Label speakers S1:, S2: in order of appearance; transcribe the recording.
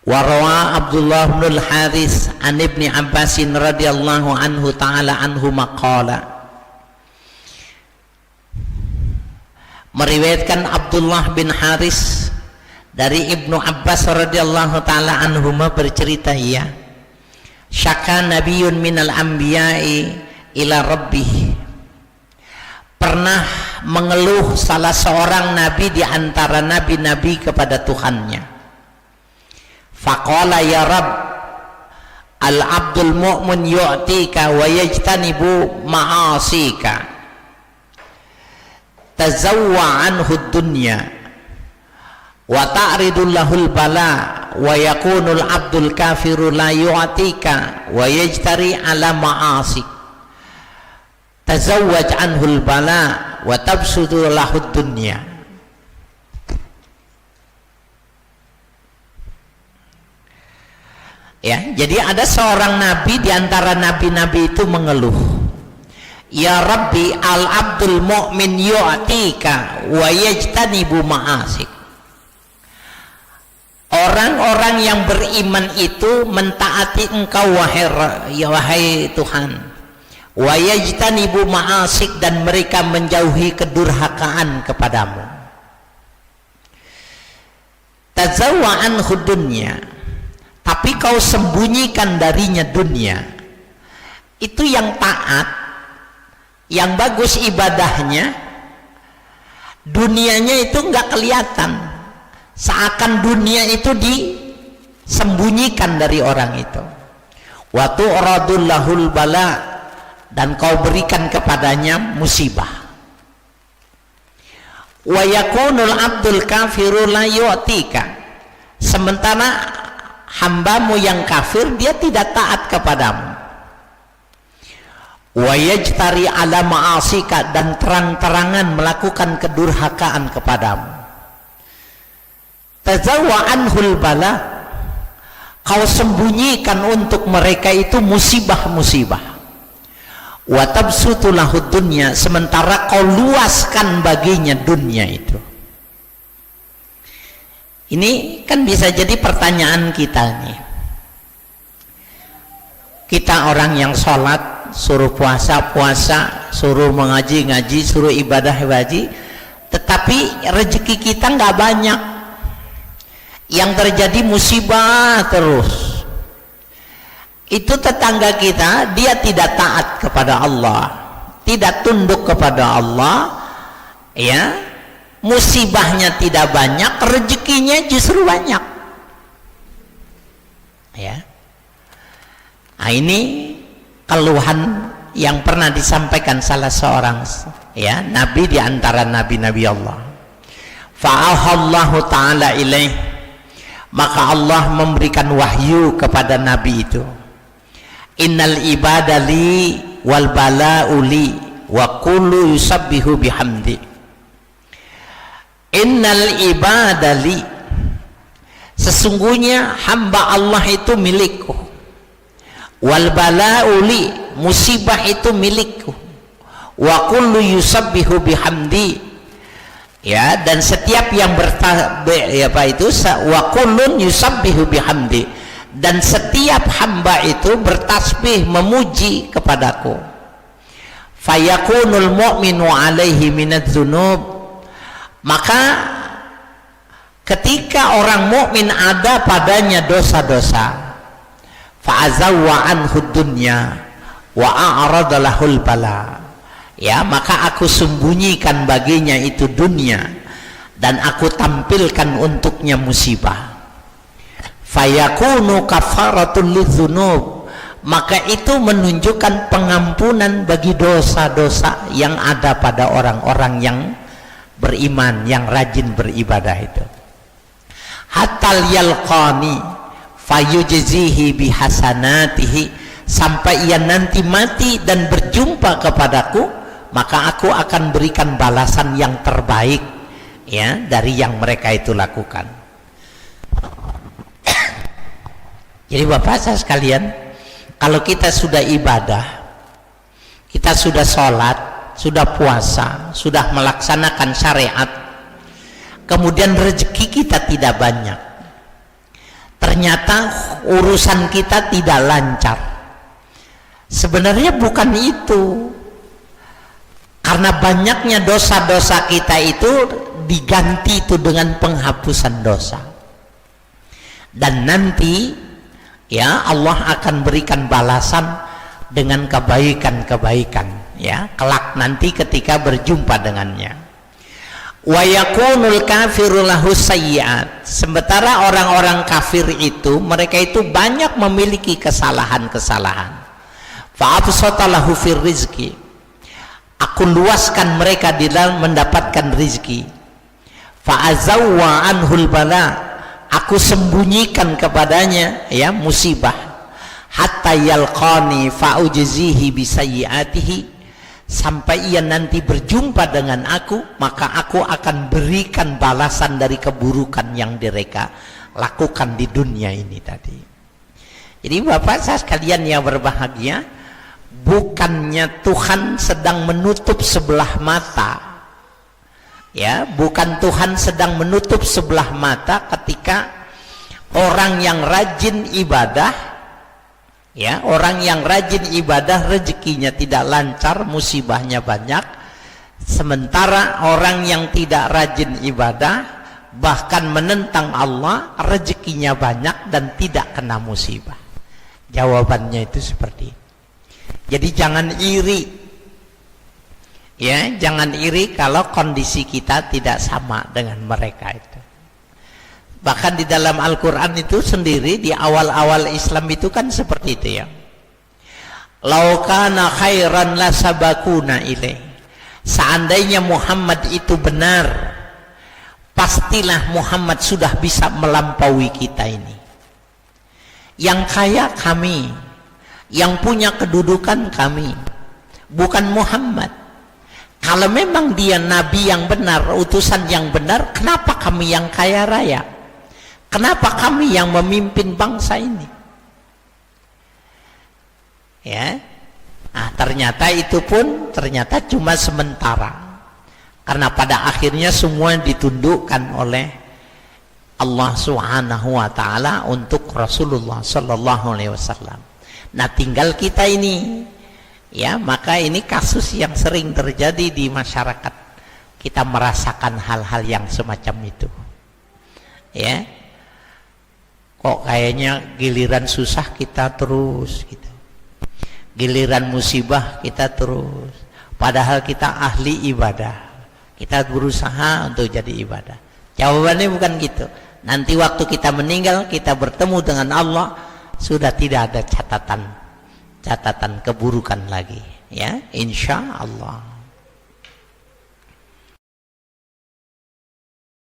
S1: Wa rawa Abdullah bin Al-Harits an Ibni Abbas radhiyallahu anhu ta'ala anhu maqala. Meriwayatkan Abdullah bin Haris dari Ibnu Abbas radhiyallahu ta'ala anhuma bercerita, ya, syaka nabiyyun minal anbiya'i ila rabbih, pernah mengeluh salah seorang nabi di antara nabi-nabi kepada Tuhannya. Faqala ya Rabb, al-abdul mu'min yu'tika wa yajtanibu ma'asika, tazawwa anhu dunya wa ta'ridul lahul bala wa yakunul abdul kafiru la yu'tika wa yajtari ala ma'asik, tazawwaj anhul bala wa tabsudu lahud dunya. Ya, jadi ada seorang nabi di antara nabi-nabi itu mengeluh, ya Rabbi, al abdul mu'min yu'tika wa yajtanibu ma'asik. Orang-orang yang beriman itu mentaati engkau wahai Tuhan, wa yajtanibu ma'asik, dan mereka menjauhi kedurhakaan kepadamu. Tazawwa anhu dunya, tapi kau sembunyikan darinya dunia. Itu yang taat, yang bagus ibadahnya, dunianya itu enggak kelihatan, seakan dunia itu disembunyikan dari orang itu. Wa tu'radul lahul bala, dan kau berikan kepadanya musibah. Wa yakunul abdul kafiru la yu'tika, sementara hambamu yang kafir dia tidak taat kepadamu. Wa yajtari ala ma'asika, dan terang-terangan melakukan kedurhakaan kepadamu. Tazawwa anhul bala, kau sembunyikan untuk mereka itu musibah-musibah. Wa tabsutu lahud dunya, sementara kau luaskan baginya dunia itu. Ini kan bisa jadi pertanyaan kita nih. Kita orang yang sholat, suruh puasa, suruh mengaji, suruh ibadah, tetapi rezeki kita nggak banyak. Yang terjadi musibah terus. Itu tetangga kita, dia tidak taat kepada Allah, tidak tunduk kepada Allah, ya. Musibahnya tidak banyak, rezekinya justru banyak, ya. Nah, ini keluhan yang pernah disampaikan salah seorang, ya, nabi di antara nabi-nabi Allah. Fa'ahallahu ta'ala ilaih, maka Allah memberikan wahyu kepada nabi itu. Innal ibadali wal bala'uli wa kullu yusabbihu bihamdi. Innal ibadali, sesungguhnya hamba Allah itu milikku. Wal bala'uli, musibah itu milikku. Wa kullu yusabbihu bihamdi, ya, dan setiap yang wa kullun yusabbihu bihamdi, dan setiap hamba itu bertasbih memuji kepadaku. Fayakunul mu'minu alaihi minadz dzunub, maka ketika orang mukmin ada padanya dosa-dosa, fa'azawwa anhu dunya wa a'rada lahul bala, ya, maka aku sembunyikan baginya itu dunia dan aku tampilkan untuknya musibah. Fayakunu kafaratul lidzunub, maka itu menunjukkan pengampunan bagi dosa-dosa yang ada pada orang-orang yang beriman, yang rajin beribadah itu. Hatal yalqani fayujzihi bihasanatihi, sampai ia nanti mati dan berjumpa kepadaku, maka aku akan berikan balasan yang terbaik, ya, dari yang mereka itu lakukan. Jadi Bapak saya sekalian, kalau kita sudah ibadah, kita sudah sholat, sudah puasa, sudah melaksanakan syariat, kemudian rezeki kita tidak banyak, ternyata urusan kita tidak lancar. Sebenarnya bukan itu, karena banyaknya dosa-dosa kita itu diganti itu dengan penghapusan dosa, dan nanti ya Allah akan berikan balasan dengan kebaikan-kebaikan ya kelak nanti ketika berjumpa dengannya. Wa yakunul kafiru lahu sayyi'at, sementara orang-orang kafir itu mereka itu banyak memiliki kesalahan-kesalahan. Fa absata lahu fir rizqi, aku luaskan mereka di dalam mendapatkan rizki. Fa azawwa anhul bala, aku sembunyikan kepadanya ya musibah. Hatta yalqani fa ujzihi bi sayyi'atihi, sampai ia nanti berjumpa dengan aku, maka aku akan berikan balasan dari keburukan yang mereka lakukan di dunia ini tadi. Jadi Bapak saya sekalian yang berbahagia, bukannya Tuhan sedang menutup sebelah mata ya, bukan Tuhan sedang menutup sebelah mata ketika orang yang rajin ibadah ya, orang yang rajin ibadah rezekinya tidak lancar, musibahnya banyak, sementara orang yang tidak rajin ibadah bahkan menentang Allah rezekinya banyak dan tidak kena musibah. Jawabannya itu seperti itu. Jadi jangan iri ya, jangan iri kalau kondisi kita tidak sama dengan mereka itu. Bahkan di dalam Al-Quran itu sendiri di awal-awal Islam itu kan seperti itu ya. Lau kana khairan la sabakuna ilaih, seandainya Muhammad itu benar, pastilah Muhammad sudah bisa melampaui kita ini. Yang kaya kami, yang punya kedudukan kami, bukan Muhammad. Kalau memang dia nabi yang benar, utusan yang benar, kenapa kami yang kaya raya? Kenapa kami yang memimpin bangsa ini? Ya, nah, ternyata itu pun ternyata cuma sementara, karena pada akhirnya semua ditundukkan oleh Allah Subhanahu wa taala untuk Rasulullah sallallahu alaihi wasallam. Nah, tinggal kita ini ya, maka ini kasus yang sering terjadi di masyarakat. Kita merasakan hal-hal yang semacam itu. Ya. Kok kayaknya giliran susah kita terus gitu. Giliran musibah kita terus. Padahal kita ahli ibadah. Kita berusaha untuk jadi ibadah. Jawabannya bukan gitu. Nanti waktu kita meninggal, kita bertemu dengan Allah, sudah tidak ada catatan keburukan lagi ya, insya Allah.